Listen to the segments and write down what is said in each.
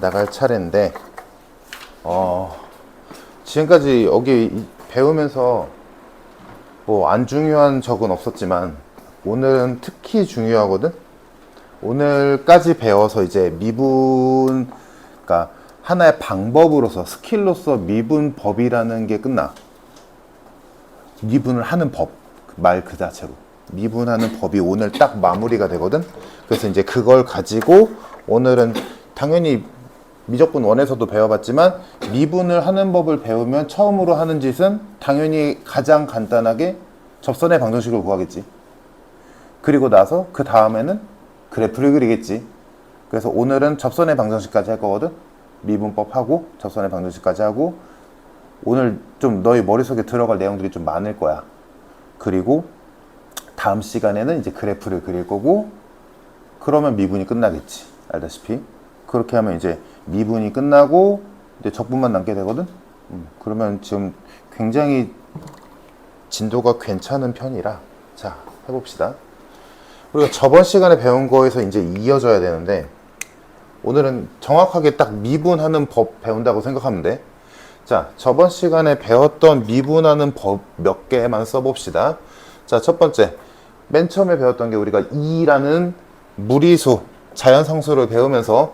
나갈 차례인데, 지금까지 여기 배우면서 뭐 안 중요한 적은 없었지만 오늘은 특히 중요하거든. 오늘까지 배워서 이제 미분, 그러니까 하나의 방법으로서 스킬로서 미분법이라는 게 끝나. 미분을 하는 법, 말 그 자체로 미분하는 법이 오늘 딱 마무리가 되거든. 그래서 이제 그걸 가지고 오늘은 당연히 미적분 1에서도 배워봤지만 미분을 하는 법을 배우면 처음으로 하는 짓은 당연히 가장 간단하게 접선의 방정식을 구하겠지. 그리고 나서 그 다음에는 그래프를 그리겠지. 그래서 오늘은 접선의 방정식까지 할 거거든. 미분법 하고 접선의 방정식까지 하고, 오늘 좀 너희 머릿속에 들어갈 내용들이 좀 많을 거야. 그리고 다음 시간에는 이제 그래프를 그릴 거고, 그러면 미분이 끝나겠지. 알다시피 그렇게 하면 이제 미분이 끝나고 이제 적분만 남게 되거든. 그러면 지금 굉장히 진도가 괜찮은 편이라, 자 해봅시다. 우리가 저번 시간에 배운 거에서 이제 이어져야 되는데, 오늘은 정확하게 딱 미분하는 법 배운다고 생각하면 돼. 자, 저번 시간에 배웠던 미분하는 법 몇 개만 써봅시다. 자, 첫 번째, 맨 처음에 배웠던 게 우리가 2라는 무리수, 자연상수를 배우면서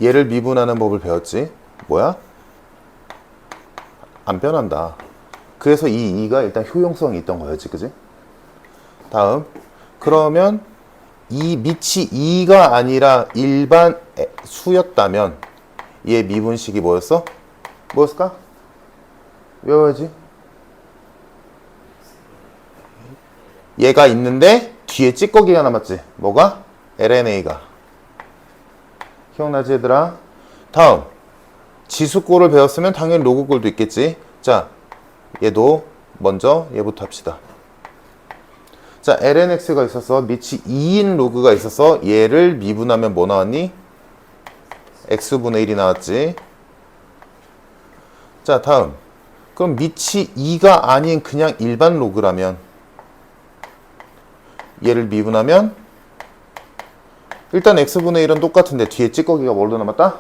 얘를 미분하는 법을 배웠지. 뭐야? 안 변한다. 그래서 이 2가 일단 효용성이 있던 거였지, 그지? 다음, 그러면 이 밑이 2가 아니라 일반 수였다면 얘 미분식이 뭐였어? 뭐였을까? 외워야지. 얘가 있는데 뒤에 찌꺼기가 남았지. 뭐가? LNA가. 기억나지 얘들아? 다음, 지수꼴을 배웠으면 당연히 로그꼴도 있겠지. 자, 얘도 먼저 얘부터 합시다. 자, lnx가 있어서 밑이 2인 로그가 있어서 얘를 미분하면 뭐 나왔니? x분의 1이 나왔지. 자, 다음, 그럼 밑이 2가 아닌 그냥 일반 로그라면 얘를 미분하면 일단 x분의 1은 똑같은데 뒤에 찌꺼기가 뭘로 남았다?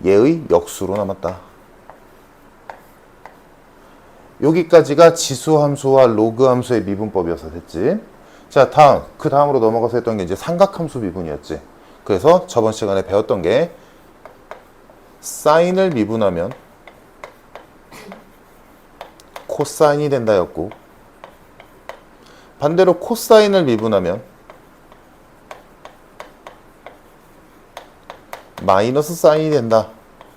얘의 역수로 남았다. 여기까지가 지수함수와 로그함수의 미분법이어서 됐지. 자, 다음, 그 다음으로 넘어가서 했던 게 이제 삼각함수 미분이었지. 그래서 저번 시간에 배웠던 게 사인을 미분하면 코사인이 된다였고, 반대로 코사인을 미분하면 마이너스 사인이 된다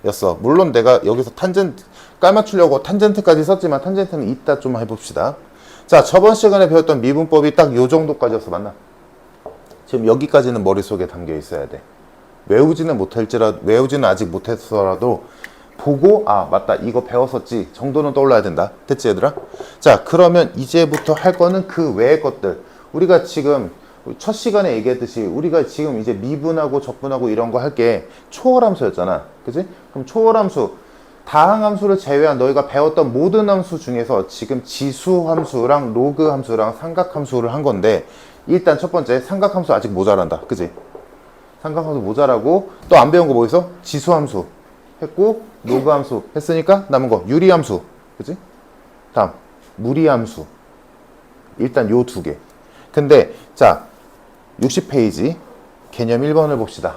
였어. 물론 내가 여기서 탄젠트 깔맞추려고 탄젠트까지 썼지만 탄젠트는 이따 좀 해봅시다. 자, 저번 시간에 배웠던 미분법이 딱 요 정도까지였어. 맞나? 지금 여기까지는 머릿속에 담겨 있어야 돼. 외우지는 아직 못했더라도 보고, 아 맞다 이거 배웠었지 정도는 떠올라야 된다. 됐지 얘들아? 자, 그러면 이제부터 할 거는 그 외의 것들. 우리가 지금 첫 시간에 얘기했듯이 우리가 지금 이제 미분하고 적분하고 이런 거 할 게 초월함수였잖아. 그치? 그럼 초월함수, 다항함수를 제외한 너희가 배웠던 모든 함수 중에서 지금 지수함수랑 로그함수랑 삼각함수를 한 건데, 일단 첫 번째 삼각함수 아직 모자란다. 그치? 삼각함수 모자라고, 또 안 배운 거 뭐 있어? 지수함수 했고 로그함수 했으니까 남은 거 유리함수. 그치? 다음 무리함수. 일단 요 두 개. 근데 자, 60페이지 개념 1번을 봅시다.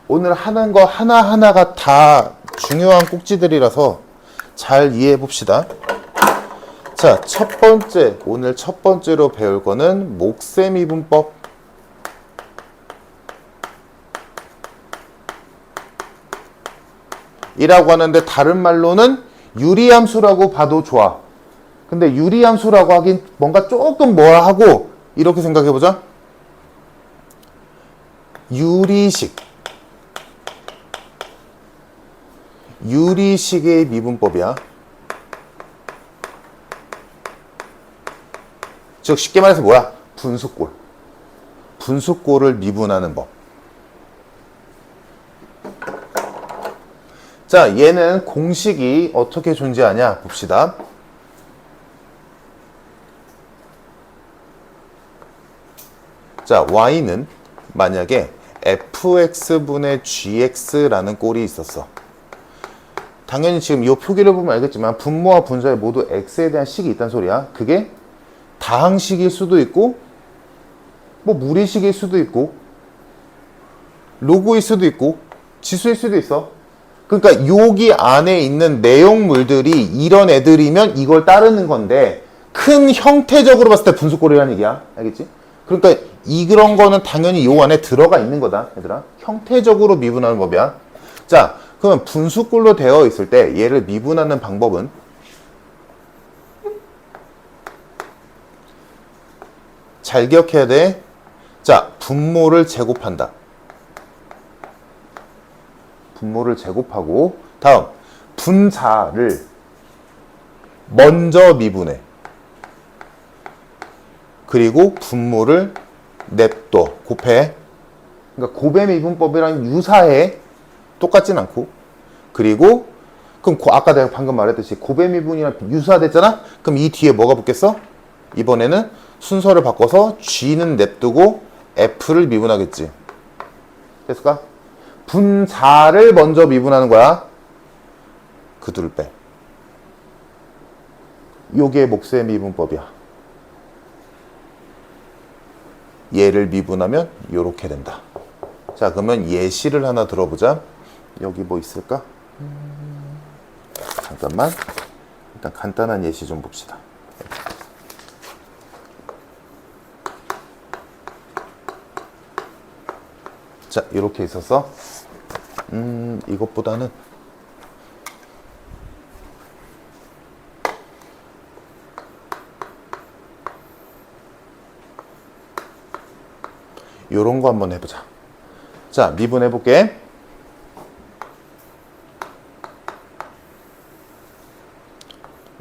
오늘 하는 거 하나하나가 다 중요한 꼭지들이라서 잘 이해해 봅시다. 자, 첫 번째, 오늘 첫 번째로 배울 거는 목세미분법. 이라고 하는데 다른 말로는 유리함수라고 봐도 좋아. 근데 유리함수라고 하긴 뭔가 조금 뭐라 하고, 이렇게 생각해 보자. 유리식의 미분법이야. 즉 쉽게 말해서 뭐야? 분수꼴을 미분하는 법. 자, 얘는 공식이 어떻게 존재하냐 봅시다. 자, y는 만약에 fx분의 gx라는 꼴이 있었어. 당연히 지금 이 표기를 보면 알겠지만 분모와 분자에 모두 x에 대한 식이 있다는 소리야. 그게 다항식일 수도 있고 뭐 무리식일 수도 있고 로그일 수도 있고 지수일 수도 있어. 그러니까 여기 안에 있는 내용물들이 이런 애들이면 이걸 따르는 건데 큰 형태적으로 봤을 때 분수꼴이라는 얘기야. 알겠지? 그러니까 이런 거는 당연히 요 안에 들어가 있는 거다. 얘들아. 형태적으로 미분하는 법이야. 자, 그러면 분수꼴로 되어 있을 때 얘를 미분하는 방법은 잘 기억해야 돼. 자, 분모를 제곱한다. 분모를 제곱하고 다음 분자를 먼저 미분해. 그리고 분모를 냅둬. 곱해. 그러니까 곱의 미분법이랑 유사해. 똑같진 않고. 그리고 그럼 아까 내가 방금 말했듯이 곱의 미분이랑 유사됐잖아? 그럼 이 뒤에 뭐가 붙겠어? 이번에는 순서를 바꿔서 G는 냅두고 F를 미분하겠지. 됐을까? 분자를 먼저 미분하는 거야. 그 둘을 빼. 요게 목수의 미분법이야. 얘를 미분하면 요렇게 된다. 자, 그러면 예시를 하나 들어보자. 여기 뭐 있을까? 잠깐만. 일단 간단한 예시 좀 봅시다. 자, 이렇게 있었어. 이것보다는 요런 거 한번 해보자. 자, 미분해볼게.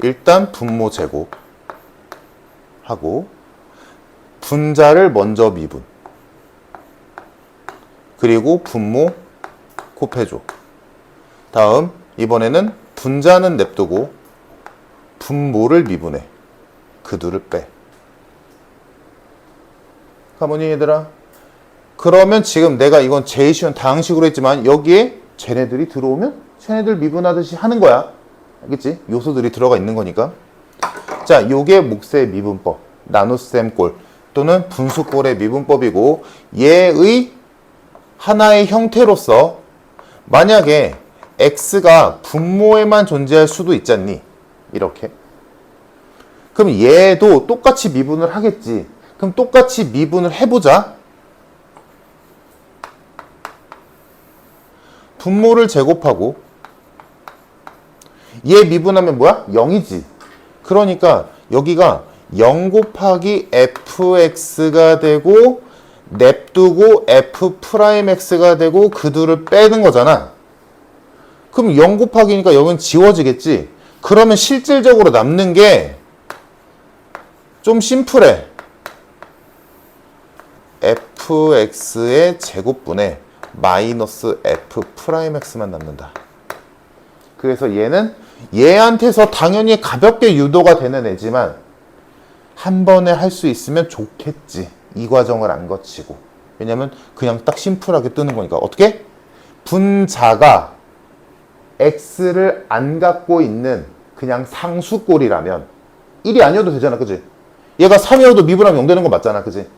일단 분모 제곱 하고 분자를 먼저 미분 그리고 분모 곱해줘. 다음 이번에는 분자는 냅두고 분모를 미분해. 그 둘을 빼. 가보니 얘들아. 그러면 지금 내가 이건 제일 쉬운 다항식으로 했지만 여기에 쟤네들이 들어오면 쟤네들 미분하듯이 하는 거야. 알겠지? 요소들이 들어가 있는 거니까. 자, 요게 몫의 미분법, 나눗셈 꼴 또는 분수꼴의 미분법이고 얘의 하나의 형태로서 만약에 x가 분모에만 존재할 수도 있잖니. 이렇게. 그럼 얘도 똑같이 미분을 하겠지. 그럼 똑같이 미분을 해보자. 분모를 제곱하고 얘 미분하면 뭐야? 0이지. 그러니까 여기가 0 곱하기 fx가 되고 냅두고 f'x가 되고 그 둘을 빼는 거잖아. 그럼 0 곱하기니까 여기는 지워지겠지. 그러면 실질적으로 남는 게 좀 심플해. fx의 제곱분에 마이너스 f'x만 남는다. 그래서 얘는 얘한테서 당연히 가볍게 유도가 되는 애지만 한 번에 할 수 있으면 좋겠지. 이 과정을 안 거치고. 왜냐면 그냥 딱 심플하게 뜨는 거니까. 어떻게? 분자가 x를 안 갖고 있는 그냥 상수꼴이라면 1이 아니어도 되잖아. 그지? 얘가 3이어도 미분하면 0 되는 거 맞잖아. 그지?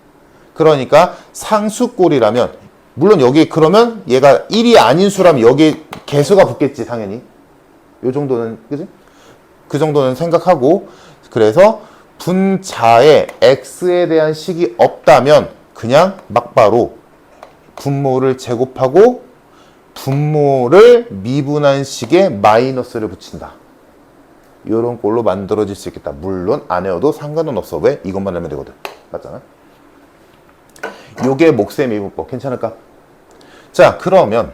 그러니까 상수꼴이라면 물론 여기 그러면 얘가 1이 아닌 수라면 여기 개수가 붙겠지. 당연히. 요 정도는 그지? 그 정도는 생각하고 그래서 분자에 x에 대한 식이 없다면 그냥 막바로 분모를 제곱하고 분모를 미분한 식에 마이너스를 붙인다. 이런 꼴로 만들어질 수 있겠다. 물론 안 외워도 상관은 없어. 왜? 이것만 하면 되거든. 맞잖아. 요게 몫의 미분법. 괜찮을까? 자, 그러면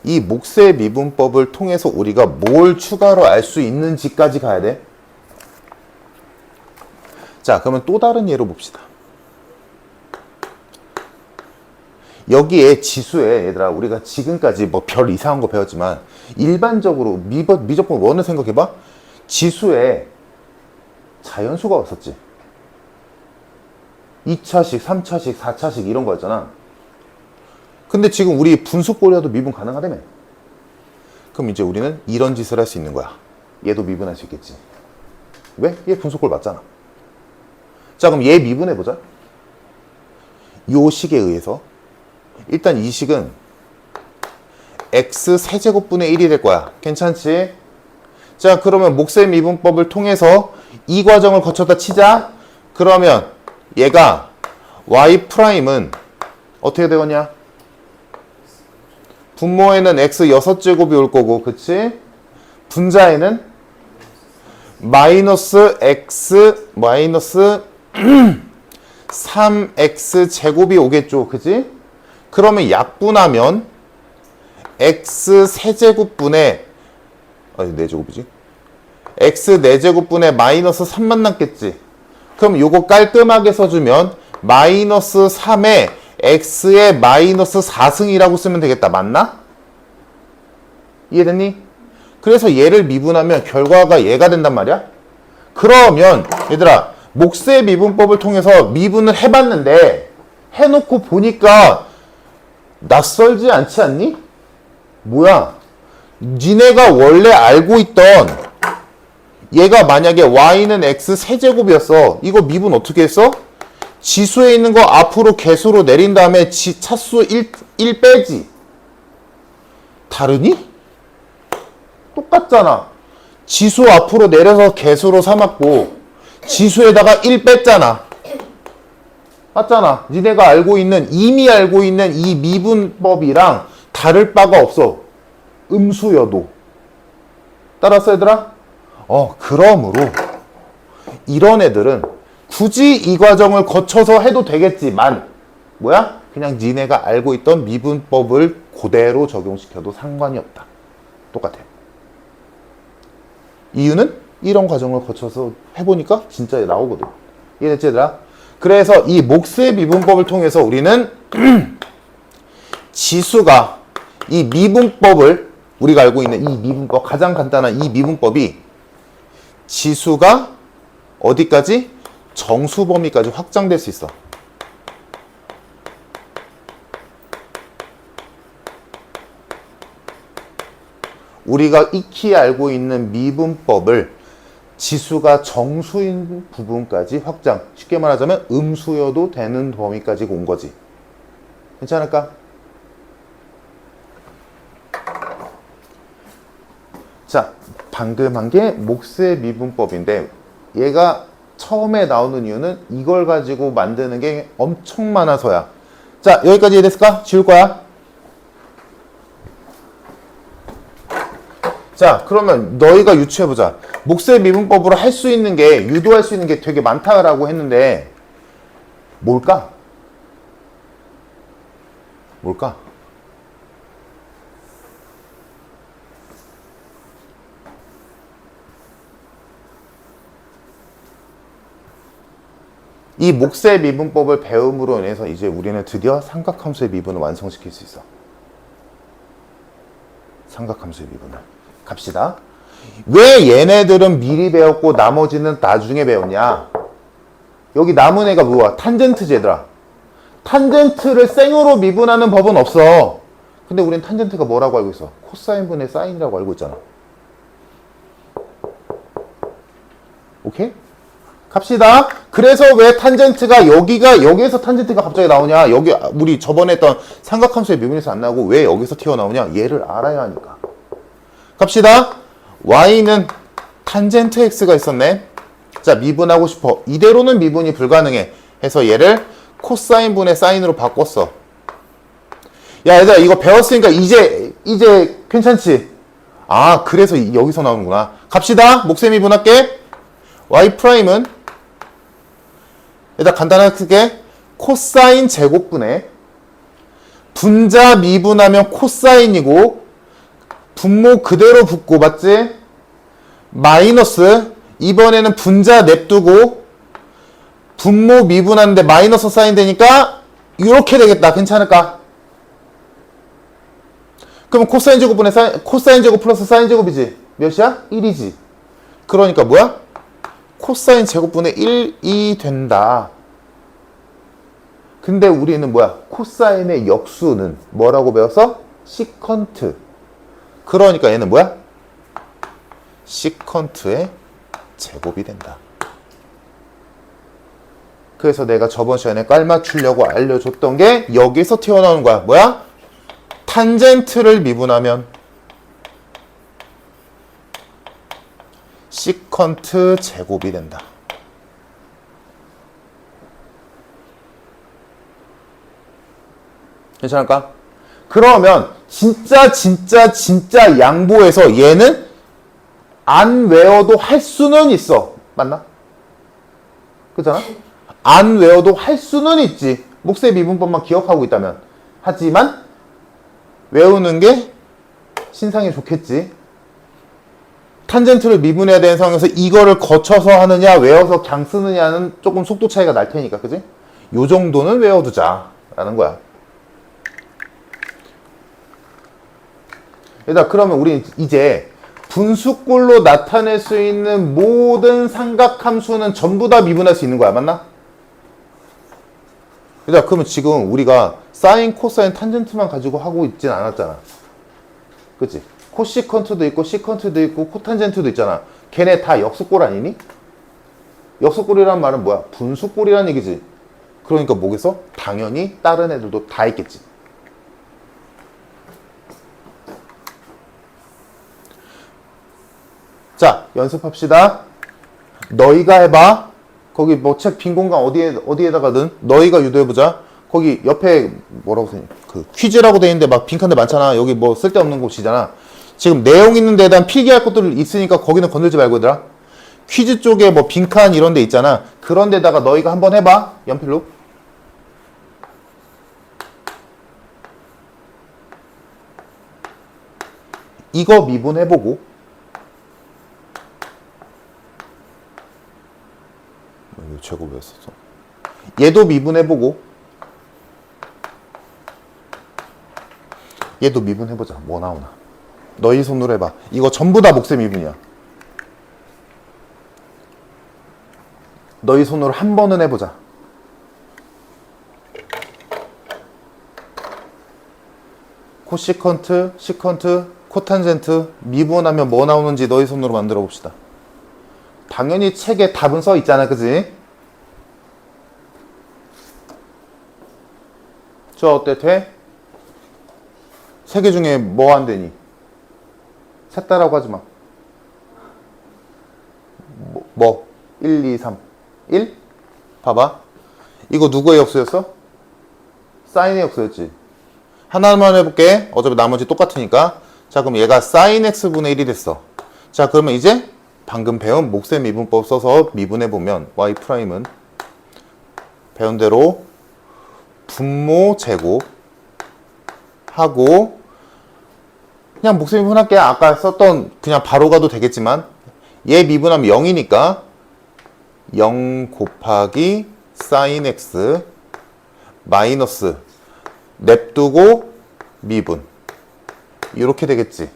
이 몫의 미분법을 통해서 우리가 뭘 추가로 알 수 있는지까지 가야 돼. 자, 그러면 또 다른 예로 봅시다. 여기에 지수에 얘들아 우리가 지금까지 뭐 별 이상한 거 배웠지만 일반적으로 미적분 원을 생각해봐. 지수에 자연수가 없었지. 2차식, 3차식, 4차식 이런 거였잖아. 근데 지금 우리 분수꼴이라도 미분 가능하다며. 그럼 이제 우리는 이런 짓을 할 수 있는 거야. 얘도 미분할 수 있겠지. 왜? 얘 분수꼴 맞잖아. 자, 그럼 얘 미분해보자. 요 식에 의해서 일단 이 식은 x 세제곱분의 1이 될 거야. 괜찮지? 자, 그러면 목세 미분법을 통해서 이 과정을 거쳤다 치자. 그러면 얘가 y'은 어떻게 되겠냐? 분모에는 x 6제곱이 올 거고, 그치? 분자에는 마이너스 x 마이너스 3x 제곱이 오겠죠, 그치? 그러면 약분하면 x 세제곱분의 4제곱이지? x 4제곱분의 마이너스 3만 남겠지? 그럼 요거 깔끔하게 써주면 마이너스 3에 x의 마이너스 4승이라고 쓰면 되겠다. 맞나? 이해됐니? 그래서 얘를 미분하면 결과가 얘가 된단 말이야. 그러면 얘들아, 목세 미분법을 통해서 미분을 해봤는데 해놓고 보니까 낯설지 않지 않니? 뭐야? 니네가 원래 알고 있던 얘가 만약에 y는 x 세제곱이었어. 이거 미분 어떻게 했어? 지수에 있는 거 앞으로 개수로 내린 다음에 차수 1 빼지. 다르니? 똑같잖아. 지수 앞으로 내려서 개수로 삼았고 지수에다가 1 뺐잖아. 맞잖아. 니네가 알고 있는, 이미 알고 있는 이 미분법이랑 다를 바가 없어. 음수여도. 따랐어, 얘들아? 그러므로 이런 애들은 굳이 이 과정을 거쳐서 해도 되겠지만 뭐야? 그냥 니네가 알고 있던 미분법을 그대로 적용시켜도 상관이 없다. 똑같아. 이유는 이런 과정을 거쳐서 해보니까 진짜 나오거든. 이해됐지, 얘들아? 그래서 이 목세 미분법을 통해서 우리는 지수가 이 미분법을, 우리가 알고 있는 이 미분법, 가장 간단한 이 미분법이 지수가 어디까지? 정수 범위까지 확장될 수 있어. 우리가 익히 알고 있는 미분법을 지수가 정수인 부분까지 확장. 쉽게 말하자면 음수여도 되는 범위까지 온 거지. 괜찮을까? 자, 방금 한 게 목세 미분법인데 얘가 처음에 나오는 이유는 이걸 가지고 만드는 게 엄청 많아서야. 자, 여기까지 이해됐을까? 지울 거야. 자, 그러면 너희가 유추해보자. 목세 미분법으로 할 수 있는 게, 유도할 수 있는 게 되게 많다라고 했는데 뭘까? 뭘까? 이 목세 미분법을 배움으로 인해서 이제 우리는 드디어 삼각함수의 미분을 완성시킬 수 있어. 삼각함수의 미분을. 갑시다. 왜 얘네들은 미리 배웠고 나머지는 나중에 배웠냐? 여기 남은 애가 뭐야? 탄젠트지, 얘들아. 탄젠트를 생으로 미분하는 법은 없어. 근데 우린 탄젠트가 뭐라고 알고 있어? 코사인분의 사인이라고 알고 있잖아. 오케이? 갑시다. 그래서 왜 탄젠트가 여기에서 탄젠트가 갑자기 나오냐? 여기 우리 저번에 했던 삼각함수의 미분에서 안 나오고 왜 여기서 튀어나오냐? 얘를 알아야 하니까. 갑시다. y는 탄젠트 x가 있었네. 자, 미분하고 싶어. 이대로는 미분이 불가능해. 해서 얘를 코사인분의 사인으로 바꿨어. 야, 얘들아, 이거 배웠으니까 이제 괜찮지? 아, 그래서 여기서 나오는구나. 갑시다. 목세 미분할게. y'은 일단 간단하게 코사인 제곱분의 분자 미분하면 코사인이고 분모 그대로 붙고, 맞지? 마이너스, 이번에는 분자 냅두고 분모 미분하는데 마이너스 사인 되니까 이렇게 되겠다. 괜찮을까? 그럼 코사인 제곱분의 코사인 제곱 플러스 사인 제곱이지. 몇이야? 1이지. 그러니까 뭐야? 코사인 제곱분의 1이 된다. 근데 우리는 뭐야? 코사인의 역수는 뭐라고 배웠어? 시컨트. 그러니까 얘는 뭐야? 시컨트의 제곱이 된다. 그래서 내가 저번 시간에 깔맞추려고 알려줬던 게 여기서 튀어나오는 거야. 뭐야? 탄젠트를 미분하면 시컨트 제곱이 된다. 괜찮을까? 그러면 진짜 양보해서 얘는 안 외워도 할 수는 있어. 맞나? 그렇잖아? 안 외워도 할 수는 있지. 몫의 미분법만 기억하고 있다면. 하지만 외우는 게 신상이 좋겠지. 탄젠트를 미분해야 되는 상황에서 이거를 거쳐서 하느냐 외워서 그냥 쓰느냐는 조금 속도 차이가 날 테니까. 그지? 요 정도는 외워두자 라는 거야. 일단 그러면 우리 이제 분수꼴로 나타낼 수 있는 모든 삼각함수는 전부 다 미분할 수 있는 거야. 맞나? 일단 그러면 지금 우리가 사인, 코사인, 탄젠트만 가지고 하고 있진 않았잖아. 그치? 코시컨트도 있고 시컨트도 있고 코탄젠트도 있잖아. 걔네 다 역수꼴 아니니? 역수꼴이란 말은 뭐야? 분수꼴이란 얘기지. 그러니까 뭐겠어? 당연히 다른 애들도 다 있겠지. 자, 연습합시다. 너희가 해봐. 거기 뭐 책 빈 공간 어디에다가든 너희가 유도해보자. 거기 옆에 뭐라고 써있냐. 그 퀴즈라고 돼 있는데 막 빈칸들 많잖아. 여기 뭐 쓸데없는 곳이잖아. 지금 내용 있는 데에 대한 필기할 것들 있으니까 거기는 건들지 말고 얘들아. 퀴즈 쪽에 뭐 빈칸 이런 데 있잖아. 그런 데다가 너희가 한번 해봐. 연필로. 이거 미분해보고 제곱이었었어. 얘도 미분해보고 얘도 미분해보자. 뭐 나오나. 너희 손으로 해봐. 이거 전부 다 몫의 미분이야. 너희 손으로 한 번은 해보자. 코시컨트, 시컨트, 코탄젠트 미분하면 뭐 나오는지 너희 손으로 만들어 봅시다. 당연히 책에 답은 써 있잖아. 그지? 저 어때? 돼? 세 개 중에 뭐 안 되니? 셋 다라고 하지 마. 뭐? 1, 2, 3. 1? 봐봐. 이거 누구의 역수였어? 사인의 역수였지. 하나만 해볼게. 어차피 나머지 똑같으니까. 자, 그럼 얘가 sin x분의 1이 됐어. 자, 그러면 이제 방금 배운 몫의 미분법 써서 미분해보면 y'은 배운 대로 분모 제곱 하고 그냥 몫의 미분할게. 아까 썼던 그냥 바로 가도 되겠지만 얘 미분하면 0이니까 0 곱하기 sin x 마이너스 냅두고 미분 이렇게 되겠지.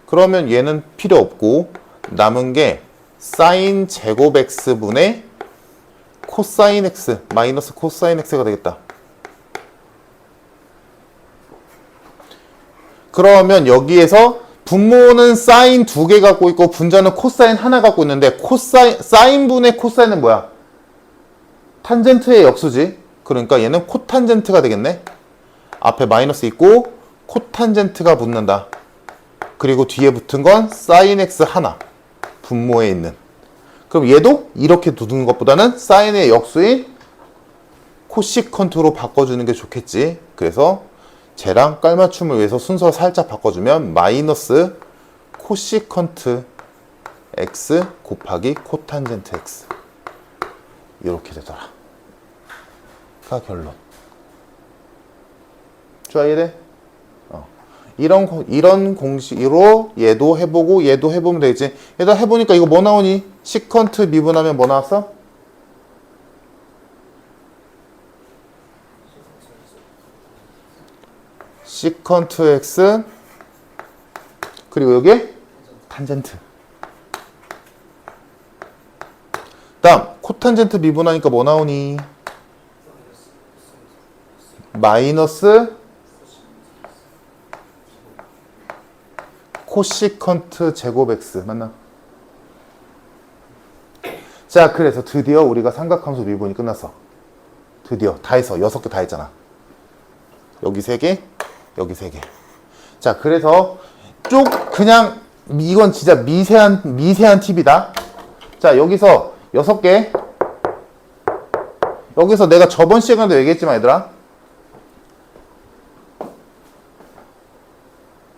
그러면 얘는 필요 없고 남은 게 sin 제곱 x분의 코사인 x 마이너스 코사인 x가 되겠다. 그러면 여기에서 분모는 사인 2개 갖고 있고 분자는 코사인 하나 갖고 있는데 사인분의 코사인은 뭐야? 탄젠트의 역수지. 그러니까 얘는 코탄젠트가 되겠네. 앞에 마이너스 있고 코탄젠트가 붙는다. 그리고 뒤에 붙은 건 사인 x 하나 분모에 있는. 그럼 얘도 이렇게 두는 것보다는 사인의 역수인 코시컨트로 바꿔주는 게 좋겠지. 그래서 쟤랑 깔맞춤을 위해서 순서 살짝 바꿔주면 마이너스 코시컨트 x 곱하기 코탄젠트 x 이렇게 되더라. 가 결론. 좋아, 이해돼? 이런 공식으로 얘도 해보고 얘도 해보면 되겠지. 얘도 해보니까 이거 뭐 나오니? 시컨트 미분하면 뭐 나왔어? 시컨트 x 그리고 여기 탄젠트. 다음 코탄젠트 미분하니까 뭐 나오니? 마이너스 코시컨트 제곱 x 맞나? 자, 그래서 드디어 우리가 삼각함수 미분이 끝났어. 드디어 다 했어. 6개 다 했잖아. 여기 3개, 여기 3개. 자, 그래서 쭉 그냥 이건 진짜 미세한 팁이다. 자, 여기서 6개. 여기서 내가 저번 시간에도 얘기했지만 얘들아,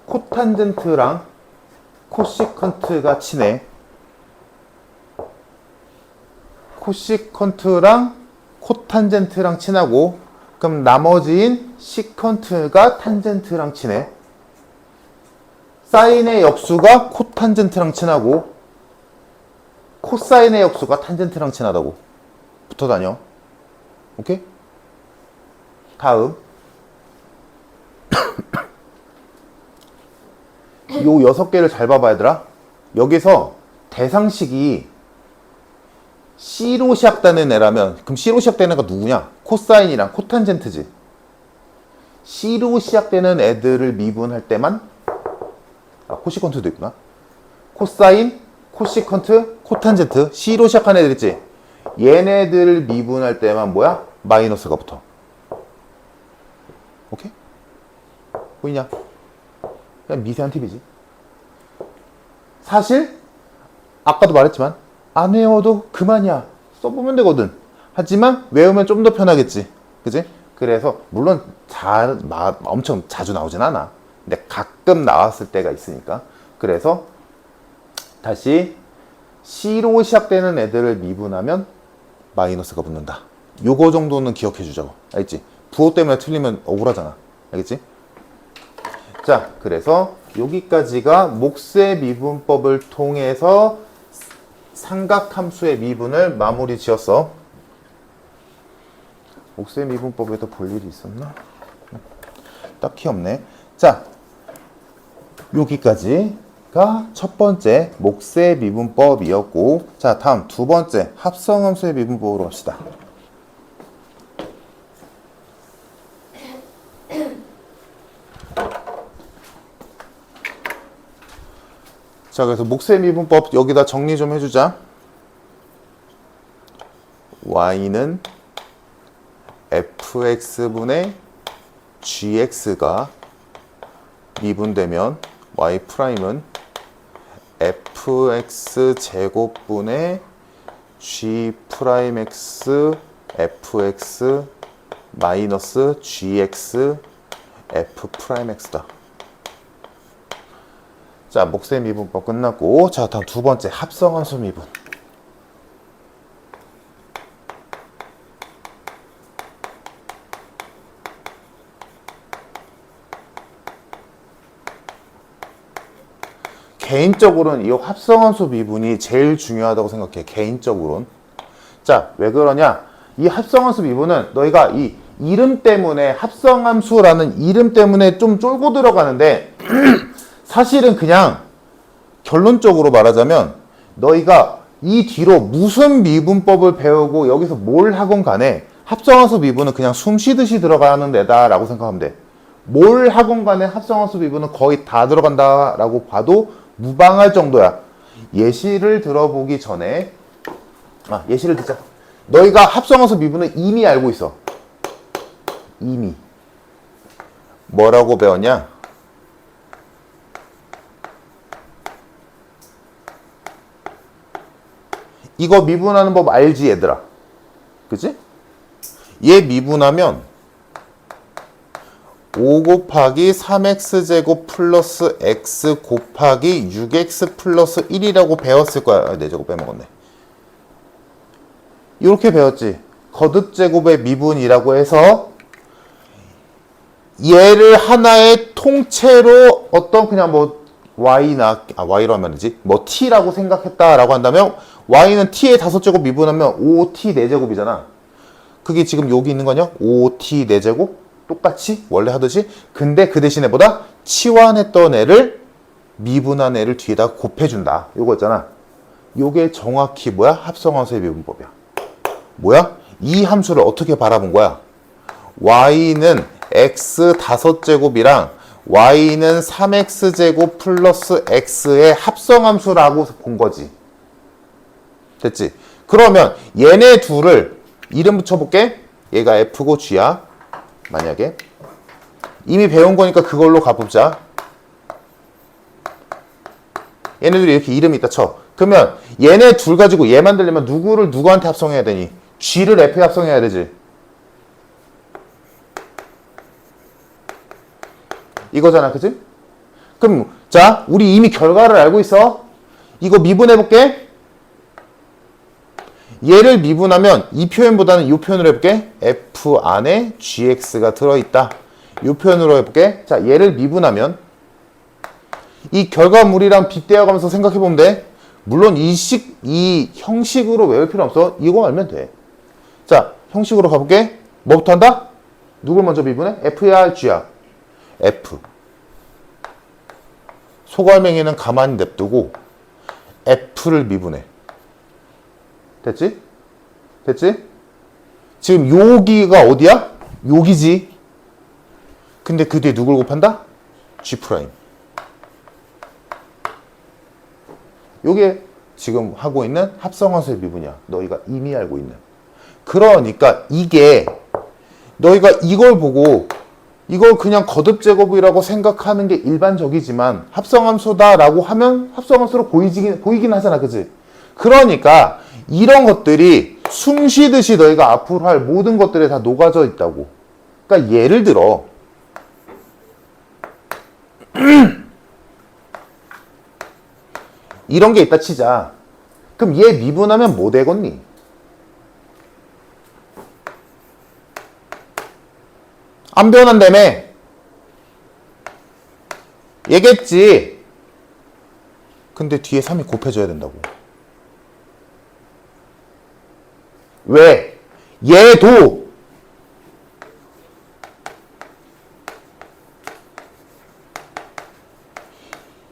코탄젠트랑 코시컨트가 친해. 코시컨트랑 코탄젠트랑 친하고, 그럼 나머지인 시컨트가 탄젠트랑 친해. 사인의 역수가 코탄젠트랑 친하고, 코사인의 역수가 탄젠트랑 친하다고. 붙어 다녀. 오케이? 다음. 요 6개를 잘 봐봐, 얘들아. 여기서 대상식이 C로 시작되는 애라면, 그럼 C로 시작되는 애가 누구냐? 코사인이랑 코탄젠트지. C로 시작되는 애들을 미분할 때만, 코시컨트도 있구나. 코사인, 코시컨트, 코탄젠트. C로 시작한 애들 있지? 얘네들을 미분할 때만 뭐야? 마이너스가 붙어. 오케이? 보이냐? 그냥 미세한 팁이지. 사실 아까도 말했지만 안 외워도 그만이야. 써보면 되거든. 하지만 외우면 좀 더 편하겠지. 그지? 그래서 물론 엄청 자주 나오진 않아. 근데 가끔 나왔을 때가 있으니까. 그래서 다시 C로 시작되는 애들을 미분하면 마이너스가 붙는다. 요거 정도는 기억해 주자고. 알겠지? 부호 때문에 틀리면 억울하잖아. 알겠지? 자, 그래서 여기까지가 몫의 미분법을 통해서 삼각함수의 미분을 마무리 지었어. 몫의 미분법에도 볼 일이 있었나? 딱히 없네. 자, 여기까지가 첫 번째 몫의 미분법이었고, 자, 다음 두 번째 합성함수의 미분법으로 갑시다. 자, 그래서 몫의 미분법 여기다 정리 좀 해주자. y는 fx분의 gx가 미분되면 y'은 fx 제곱분의 g'x fx 마이너스 gx f'x다. 자, 몫의 미분법 끝났고, 자, 다음 두 번째 합성함수 미분. 개인적으로는 이 합성함수 미분이 제일 중요하다고 생각해. 개인적으로는. 자, 왜 그러냐? 이 합성함수 미분은 너희가 이 이름 때문에, 합성함수라는 이름 때문에 좀 쫄고 들어가는데 사실은 그냥 결론적으로 말하자면 너희가 이 뒤로 무슨 미분법을 배우고 여기서 뭘 하건 간에 합성함수 미분은 그냥 숨 쉬듯이 들어가는 데다 라고 생각하면 돼. 뭘 하건 간에 합성함수 미분은 거의 다 들어간다 라고 봐도 무방할 정도야. 예시를 들어보기 전에 예시를 듣자. 너희가 합성함수 미분은 이미 알고 있어. 이미 뭐라고 배웠냐? 이거 미분하는 법 알지, 얘들아? 그치? 얘 미분하면 5 곱하기 3x제곱 플러스 x 곱하기 6x 플러스 1이라고 배웠을 거야. 4제곱 빼먹었네. 이렇게 배웠지. 거듭제곱의 미분이라고 해서 얘를 하나의 통째로 어떤 그냥 뭐 y로 하면 되지. 뭐 t라고 생각했다라고 한다면 y는 t의 5제곱 미분하면 5t 4제곱이잖아. 그게 지금 여기 있는 거냐? 5t 4제곱? 똑같이 원래 하듯이. 근데 그 대신에 보다 치환했던 애를 미분한 애를 뒤에다 곱해준다. 요거 있잖아. 요게 정확히 뭐야? 합성함수의 미분법이야. 뭐야? 이 함수를 어떻게 바라본 거야? y는 x 5제곱이랑 y는 3x제곱 플러스 x의 합성함수라고 본 거지. 됐지? 그러면 얘네 둘을 이름 붙여볼게. 얘가 f고 g야. 만약에 이미 배운 거니까 그걸로 가보자. 얘네들이 이렇게 이름이 있다 쳐. 그러면 얘네 둘 가지고 얘 만들려면 누구를 누구한테 합성해야 되니? g를 f에 합성해야 되지. 이거잖아, 그치? 그럼 자, 우리 이미 결과를 알고 있어. 이거 미분해볼게. 얘를 미분하면 이 표현보다는 이 표현으로 해볼게. f 안에 gx가 들어있다. 이 표현으로 해볼게. 자, 얘를 미분하면 이 결과물이랑 빗대어가면서 생각해보면 돼. 물론 이 형식으로 외울 필요 없어. 이거 알면 돼. 자, 형식으로 가볼게. 뭐부터 한다? 누굴 먼저 미분해? f야, g야? f. 소갈맹이는 가만히 냅두고 f를 미분해. 됐지? 됐지? 지금 여기가 어디야? 여기지. 근데 그 뒤에 누굴 곱한다? g'. 요게 지금 하고 있는 합성함수의 미분이야. 너희가 이미 알고 있는. 그러니까 이게 너희가 이걸 보고 이걸 그냥 거듭제곱이라고 생각하는 게 일반적이지만 합성함수다라고 하면 합성함수로 보이긴 하잖아. 그치? 그러니까 이런 것들이 숨 쉬듯이 너희가 앞으로 할 모든 것들에 다 녹아져 있다고. 그러니까 예를 들어 이런 게 있다 치자. 그럼 얘 미분하면 뭐 되겠니? 안 변한다며. 얘겠지. 근데 뒤에 3이 곱해져야 된다고. 왜? 얘도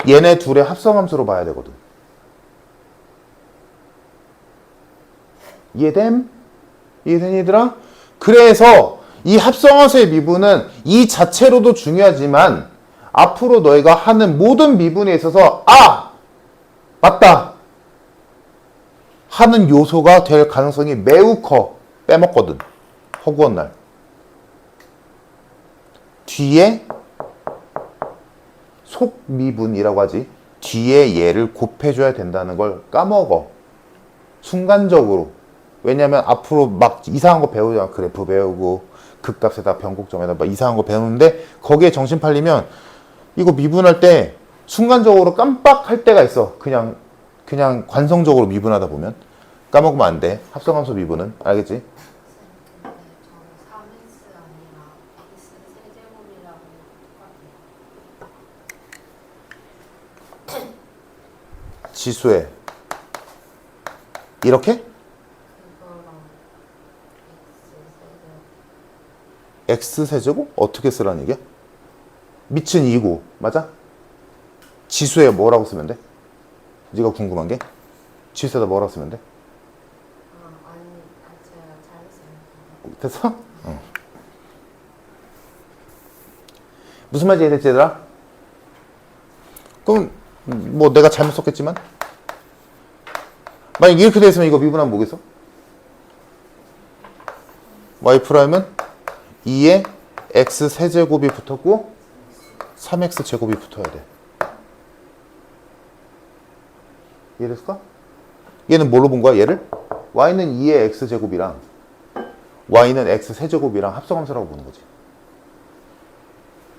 얘네 둘의 합성함수로 봐야 되거든. 이해됨? 이해된 얘들아? 그래서 이 합성함수의 미분은 이 자체로도 중요하지만 앞으로 너희가 하는 모든 미분에 있어서 맞다 하는 요소가 될 가능성이 매우 커. 빼먹거든. 허구한 날. 뒤에 속미분이라고 하지. 뒤에 얘를 곱해줘야 된다는 걸 까먹어. 순간적으로. 왜냐면 앞으로 막 이상한 거 배우잖아. 그래프 배우고 극값에다 변곡점에다 막 이상한 거 배우는데 거기에 정신 팔리면 이거 미분할 때 순간적으로 깜빡할 때가 있어. 그냥 관성적으로 미분하다 보면 까먹으면 안 돼. 합성함수 미분은. 알겠지? 지수에 이렇게? x세제곱? 어떻게 쓰라는 얘기야? 밑은 2고 맞아? 지수에 뭐라고 쓰면 돼? 네가 궁금한 게? 지수에다 뭐라고 쓰면 돼? 아니, 제가 잘했어요. 됐어? 무슨 말인지 이해됐지 얘들아? 그럼 뭐 내가 잘못 썼겠지만 만약 이렇게 돼 있으면 이거 미분하면 뭐겠어? y''은 2에 x세제곱이 붙었고 3x제곱이 붙어야 돼. 이해됐을까? 얘는 뭘로 본 거야? 얘를? y는 2의 x제곱이랑 y는 x세제곱이랑 합성함수라고 보는 거지.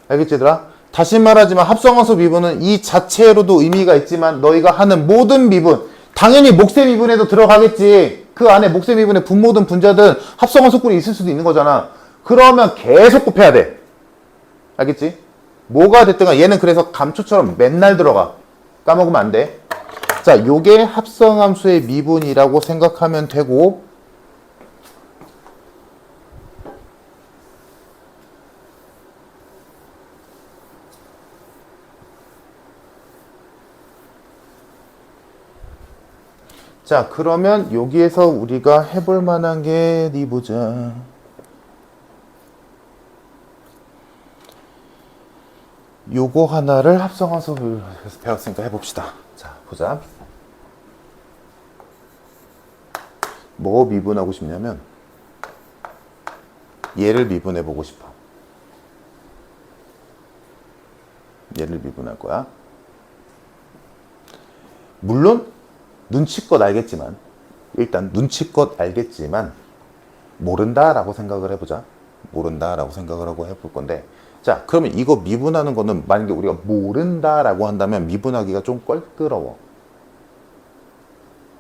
알겠지 얘들아? 다시 말하지만 합성함수 미분은 이 자체로도 의미가 있지만 너희가 하는 모든 미분, 당연히 목세 미분에도 들어가겠지. 그 안에 목세 미분의 분모든 분자든 합성함수 꼴이 있을 수도 있는 거잖아. 그러면 계속 곱해야 돼. 알겠지? 뭐가 됐든 간 얘는 그래서 감초처럼 맨날 들어가. 까먹으면 안 돼. 자, 요게 합성함수의 미분이라고 생각하면 되고, 자, 그러면 여기에서 우리가 해볼 만한 게 어디 보자. 요거 하나를 합성화서 배웠으니까 해봅시다. 자, 보자. 뭐 미분하고 싶냐면 얘를 미분해 보고 싶어. 얘를 미분할 거야. 물론 눈치껏 알겠지만, 일단 눈치껏 알겠지만 모른다라고 생각을 해보자. 모른다라고 생각을 하고 해볼 건데, 자, 그러면 이거 미분하는 거는 만약에 우리가 모른다라고 한다면 미분하기가 좀 껄끄러워.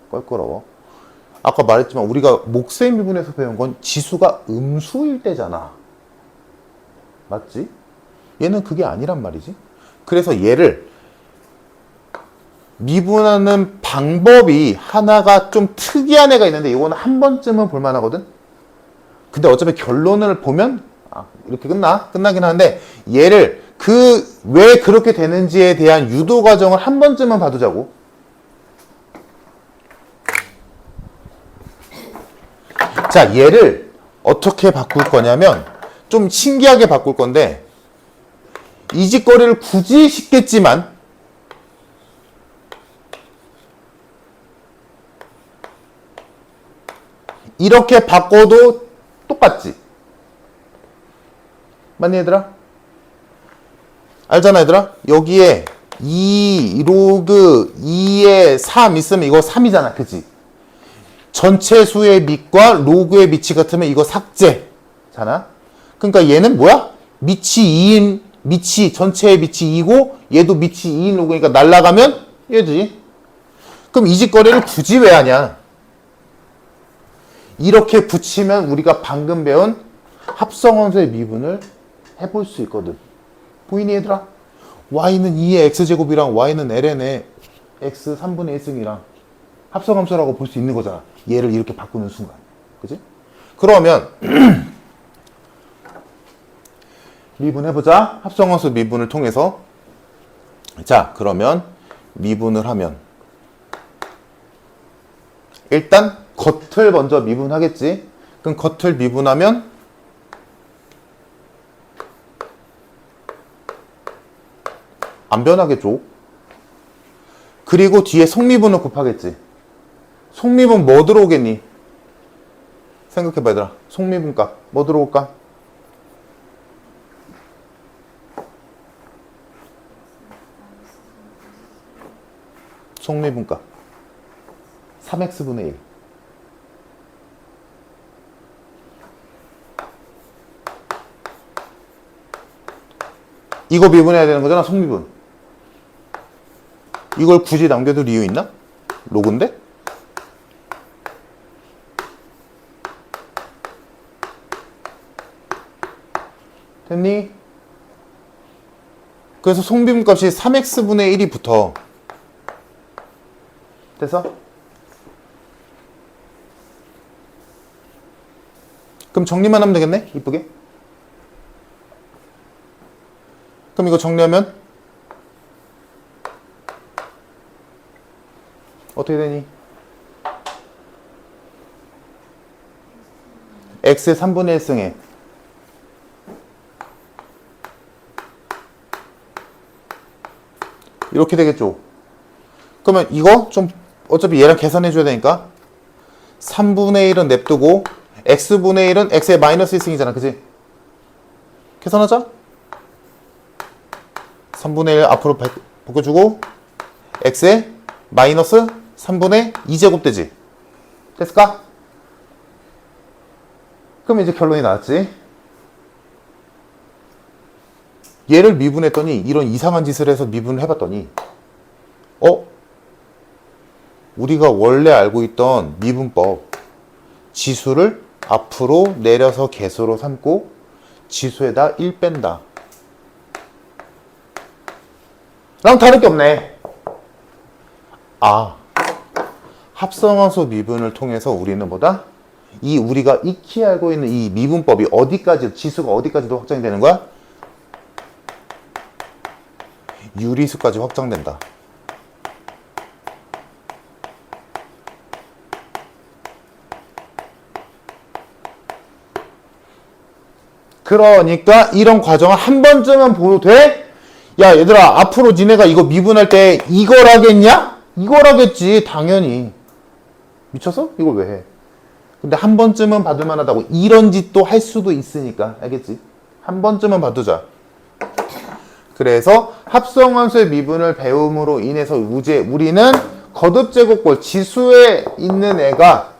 껄끄러워. 아까 말했지만 우리가 몫의 미분에서 배운 건 지수가 음수일 때잖아. 맞지? 얘는 그게 아니란 말이지. 그래서 얘를 미분하는 방법이 하나가 좀 특이한 애가 있는데 이거는 한 번쯤은 볼만하거든. 근데 어차피 결론을 보면 이렇게 끝나긴 하는데 얘를 왜 그렇게 되는지에 대한 유도 과정을 한 번쯤은 봐두자고. 자, 얘를 어떻게 바꿀 거냐면 좀 신기하게 바꿀 건데 이 짓거리를 굳이 쉽겠지만 이렇게 바꿔도 똑같지. 맞니 얘들아? 알잖아 얘들아? 여기에 2 로그 2에 3 있으면 이거 3이잖아. 그치? 전체 수의 밑과 로그의 밑이 같으면 이거 삭제잖아. 그러니까 얘는 뭐야? 밑이 2인 밑이 전체의 밑이 2고 얘도 밑이 2인 로그니까 날라가면 얘지. 그럼 이 짓거리를 굳이 왜 하냐? 이렇게 붙이면 우리가 방금 배운 합성함수의 미분을 해볼 수 있거든. 보이니 얘들아? y는 2의 x제곱이랑 y는 ln의 x 3분의 1승이랑 합성함수라고 볼 수 있는 거잖아. 얘를 이렇게 바꾸는 순간. 그치? 그러면 미분해보자. 합성함수 미분을 통해서. 자, 그러면 미분을 하면 일단 겉을 먼저 미분하겠지. 그럼 겉을 미분하면 안 변하겠죠. 그리고 뒤에 속미분을 곱하겠지. 속미분 뭐 들어오겠니? 생각해봐 얘들아. 속미분 값 뭐 들어올까? 속미분 값 3x분의 1. 이거 미분해야 되는 거잖아. 속미분. 이걸 굳이 남겨둘 이유 있나? 로그인데? 됐니? 그래서 속미분 값이 3x분의 1이 붙어. 됐어? 그럼 정리만 하면 되겠네? 이쁘게? 그럼 이거 정리하면 어떻게 되니? x의 3분의 1승에 이렇게 되겠죠? 그러면 이거 좀 어차피 얘랑 계산해 줘야 되니까 3분의 1은 냅두고 x분의 1은 x의 마이너스 1승이잖아. 그치? 계산하자. 3분의 1 앞으로 바꿔주고 x의 마이너스 3분의 2제곱 되지. 됐을까? 그럼 이제 결론이 나왔지. 얘를 미분했더니 이런 이상한 짓을 해서 미분을 해봤더니 우리가 원래 알고 있던 미분법 지수를 앞으로 내려서 개수로 삼고 지수에다 1 뺀다 랑 다를 게 없네. 합성함수 미분을 통해서 우리는 뭐다? 이 우리가 익히 알고 있는 이 미분법이 어디까지, 지수가 어디까지도 확장이 되는 거야? 유리수까지 확장된다. 그러니까 이런 과정을 한 번쯤은 보도 돼? 야 얘들아 앞으로 니네가 이거 미분할 때 이걸 하겠냐? 이걸 하겠지 당연히. 미쳤어? 이걸 왜 해? 근데 한 번쯤은 받을 만하다고. 이런 짓도 할 수도 있으니까. 알겠지? 한 번쯤은 봐두자. 그래서 합성함수의 미분을 배움으로 인해서 우리는 거듭제곱골 지수에 있는 애가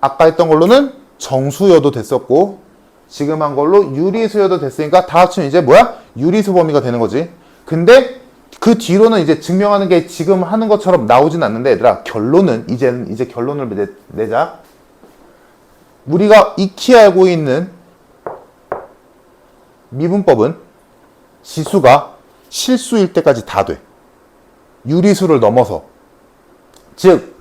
아까 했던 걸로는 정수여도 됐었고 지금 한 걸로 유리수여도 됐으니까 다 합치면 이제 뭐야? 유리수 범위가 되는 거지. 근데 그 뒤로는 이제 증명하는 게 지금 하는 것처럼 나오진 않는데 얘들아 결론은 이제 결론을 내자. 우리가 익히 알고 있는 미분법은 지수가 실수일 때까지 다 돼. 유리수를 넘어서. 즉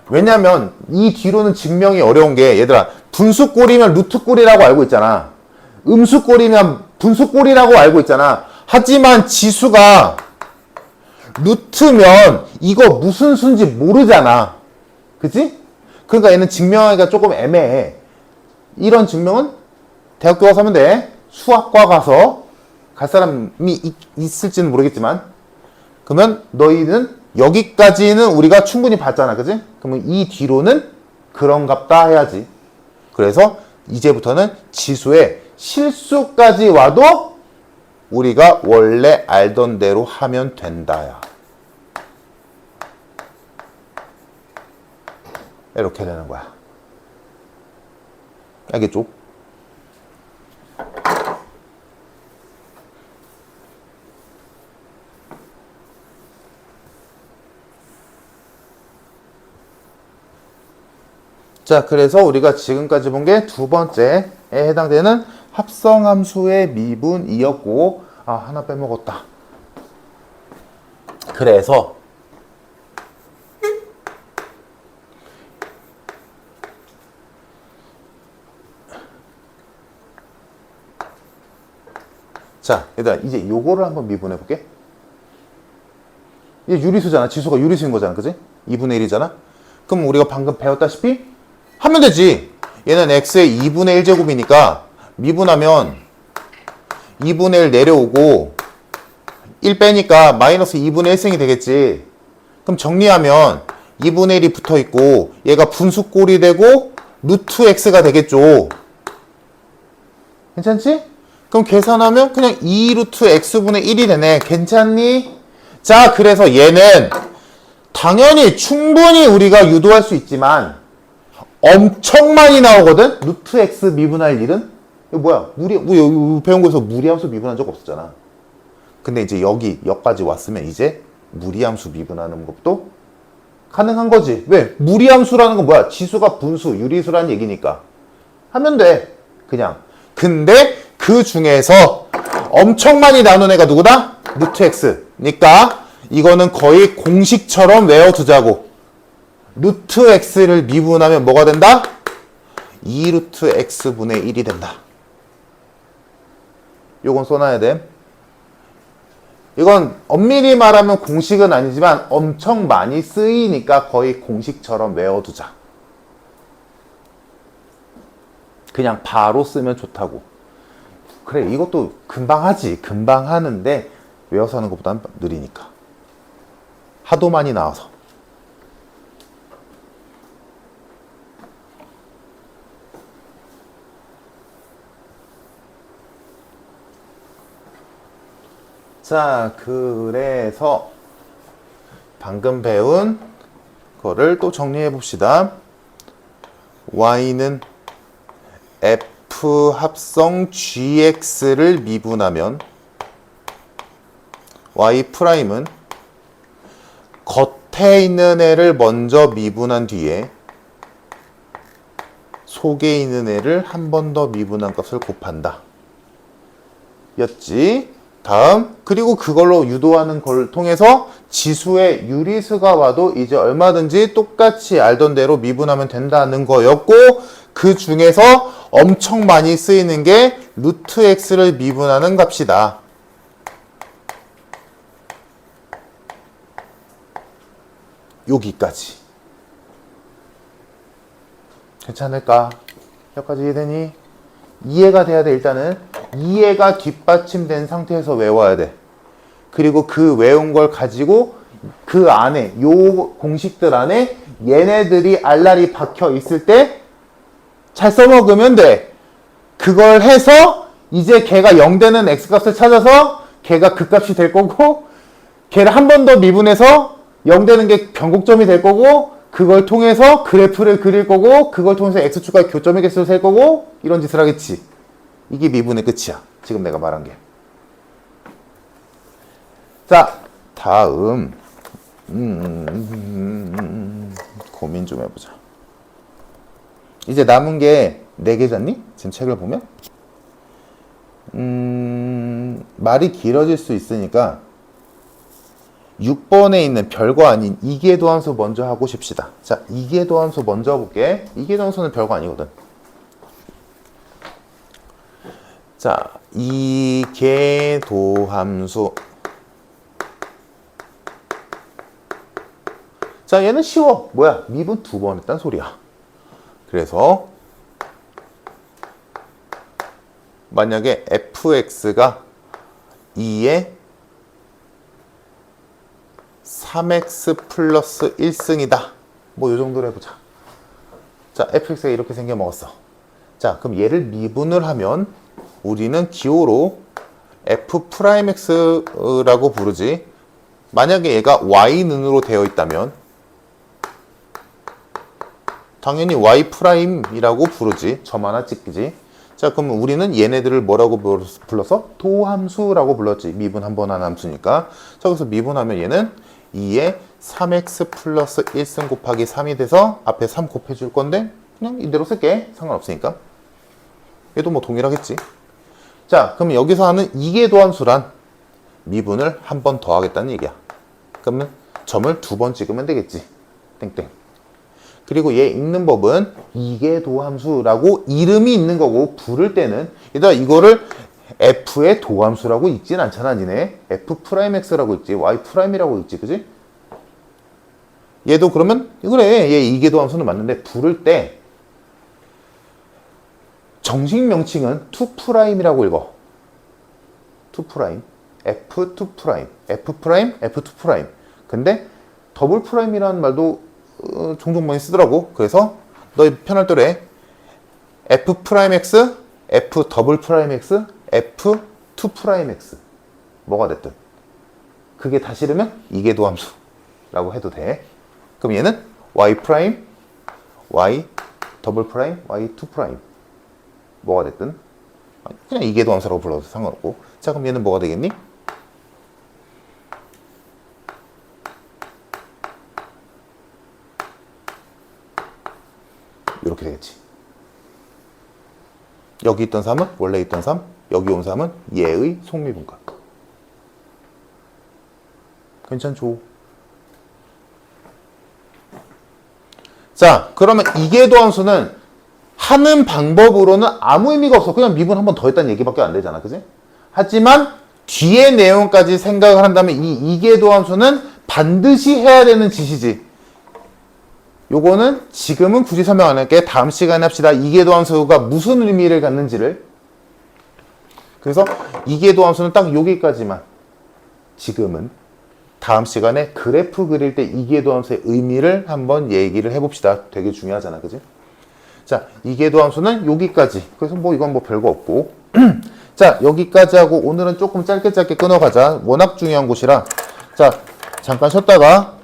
왜냐면 이 뒤로는 증명이 어려운 게 얘들아 분수꼴이면 루트꼴이라고 알고 있잖아. 음수꼴이면 분수꼴이라고 알고 있잖아. 하지만 지수가 루트면 이거 무슨 수인지 모르잖아. 그치? 그러니까 얘는 증명하기가 조금 애매해. 이런 증명은 대학교 가서 하면 돼. 수학과 가서 갈 사람이 있을지는 모르겠지만 그러면 너희는 여기까지는 우리가 충분히 봤잖아. 그치? 그러면 이 뒤로는 그런 값다 해야지. 그래서 이제부터는 지수의 실수까지 와도 우리가 원래 알던 대로 하면 된다야. 이렇게 되는 거야. 알겠죠? 자, 그래서 우리가 지금까지 본 게 두 번째에 해당되는 합성함수의 미분이었고, 아, 하나 빼먹었다. 그래서 자, 얘들아, 이제 요거를 한번 미분해 볼게. 이게 유리수잖아. 지수가 유리수인 거잖아. 그지? 2분의 1이잖아. 그럼 우리가 방금 배웠다시피 하면 되지. 얘는 x의 2분의 1제곱이니까 미분하면 2분의 1 내려오고 1 빼니까 마이너스 2분의 1승이 되겠지. 그럼 정리하면 2분의 1이 붙어 있고 얘가 분수꼴이 되고 루트 x가 되겠죠. 괜찮지? 그럼 계산하면 그냥 2 루트 x분의 1이 되네. 괜찮니? 자, 그래서 얘는 당연히 충분히 우리가 유도할 수 있지만 엄청 많이 나오거든? 루트 x 미분할 일은? 이거 뭐야? 우리 배운 거에서 무리함수 미분한 적 없었잖아. 근데 이제 여기까지 왔으면 이제 무리함수 미분하는 것도 가능한 거지. 왜? 무리함수라는 건 뭐야? 지수가 분수, 유리수라는 얘기니까. 하면 돼. 그냥. 근데 그 중에서 엄청 많이 나눈 애가 누구다? 루트 x니까 이거는 거의 공식처럼 외워두자고. 루트 x를 미분하면 뭐가 된다? 2 루트 x분의 1이 된다. 요건 써놔야 돼. 이건 엄밀히 말하면 공식은 아니지만 엄청 많이 쓰이니까 거의 공식처럼 외워두자. 그냥 바로 쓰면 좋다고. 그래, 이것도 금방 하지. 금방 하는데 외워서 하는 것보다는 느리니까. 하도 많이 나와서. 자, 그래서 방금 배운 거를 또 정리해 봅시다. y는 f 합성 gx를 미분하면 y'은 겉에 있는 애를 먼저 미분한 뒤에 속에 있는 애를 한 번 더 미분한 값을 곱한다. 였지. 다음, 그리고 그걸로 유도하는 걸 통해서 지수의 유리수가 와도 이제 얼마든지 똑같이 알던 대로 미분하면 된다는 거였고, 그 중에서 엄청 많이 쓰이는 게 루트 x를 미분하는 값이다. 여기까지. 괜찮을까? 여기까지 이해되니? 이해가 돼야 돼. 일단은 이해가 뒷받침된 상태에서 외워야 돼. 그리고 그 외운 걸 가지고 그 안에 요 공식들 안에 얘네들이 알랄이 박혀 있을 때 잘 써먹으면 돼. 그걸 해서 이제 걔가 0 되는 x값을 찾아서 걔가 그 값이 될 거고 걔를 한 번 더 미분해서 0 되는 게 변곡점이 될 거고 그걸 통해서 그래프를 그릴 거고 그걸 통해서 x축과 교점의 개수를 셀 거고 이런 짓을 하겠지. 이게 미분의 끝이야. 지금 내가 말한 게. 자, 다음 고민 좀 해보자. 이제 남은 게 4개잖니? 지금 책을 보면? 말이 길어질 수 있으니까 6번에 있는 별거 아닌 이계도함수 먼저 하고 싶시다. 자, 이계도함수 먼저 볼게. 이계도함수는 별거 아니거든. 자, 이계도함수. 자, 얘는 쉬워. 뭐야? 미분 2번 했단 소리야. 그래서 만약에 fx가 2에 3x 플러스 1승이다. 뭐 요 정도로 해보자. 자, fx가 이렇게 생겨 먹었어. 자, 그럼 얘를 미분을 하면 우리는 기호로 f'x라고 부르지. 만약에 얘가 y는으로 되어 있다면 당연히 y'이라고 부르지. 점 하나 찍기지. 자, 그럼 우리는 얘네들을 뭐라고 불러서? 도함수라고 불렀지. 미분 한 번 한 함수니까. 자, 그래서 미분하면 얘는 2에 3x 플러스 1승 곱하기 3이 돼서 앞에 3 곱해줄 건데 그냥 이대로 쓸게. 상관없으니까. 얘도 뭐 동일하겠지. 자, 그럼 여기서 하는 이계도함수란 미분을 한 번 더 하겠다는 얘기야. 그러면 점을 2번 찍으면 되겠지. 땡땡. 그리고 얘 읽는 법은 이계도함수라고 이름이 있는 거고 부를 때는 얘들아 이거를 f의 도함수라고 읽진 않잖아. 니네 f'x라고 읽지 y'이라고 읽지. 그지? 얘도 그러면 그래 얘 이계도함수는 맞는데 부를 때 정식 명칭은 2'이라고 읽어. 2', f2', f2'. 근데 더블 프라임이라는 말도 종종 많이 쓰더라고. 그래서 너 편할 대로 해. f'x, f''x, f2'x 뭐가 됐든 그게 다 싫으면 이계도함수라고 해도 돼. 그럼 얘는 y', y', y2' 뭐가 됐든 그냥 이계도함수라고 불러도 상관없고. 자, 그럼 얘는 뭐가 되겠니? 이렇게 되겠지. 여기 있던 3은 원래 있던 3, 여기 온 3은 얘의 속미분값. 괜찮죠? 자, 그러면 이계도함수는 하는 방법으로는 아무 의미가 없어. 그냥 미분 한 번 더 했다는 얘기밖에 안 되잖아. 그지? 하지만 뒤에 내용까지 생각을 한다면 이 이계도함수는 반드시 해야 되는 짓이지. 요거는 지금은 굳이 설명 안 할게. 다음 시간에 합시다. 이계도함수가 무슨 의미를 갖는지를. 그래서 이계도함수는 딱 여기까지만. 지금은 다음 시간에 그래프 그릴 때 이계도함수의 의미를 한번 얘기를 해봅시다. 되게 중요하잖아. 그지? 자, 이계도함수는 여기까지. 그래서 뭐 이건 뭐 별거 없고. 자, 여기까지 하고 오늘은 조금 짧게 끊어가자. 워낙 중요한 곳이라. 자, 잠깐 쉬었다가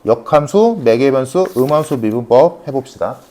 역함수, 매개변수, 음함수 미분법 해봅시다.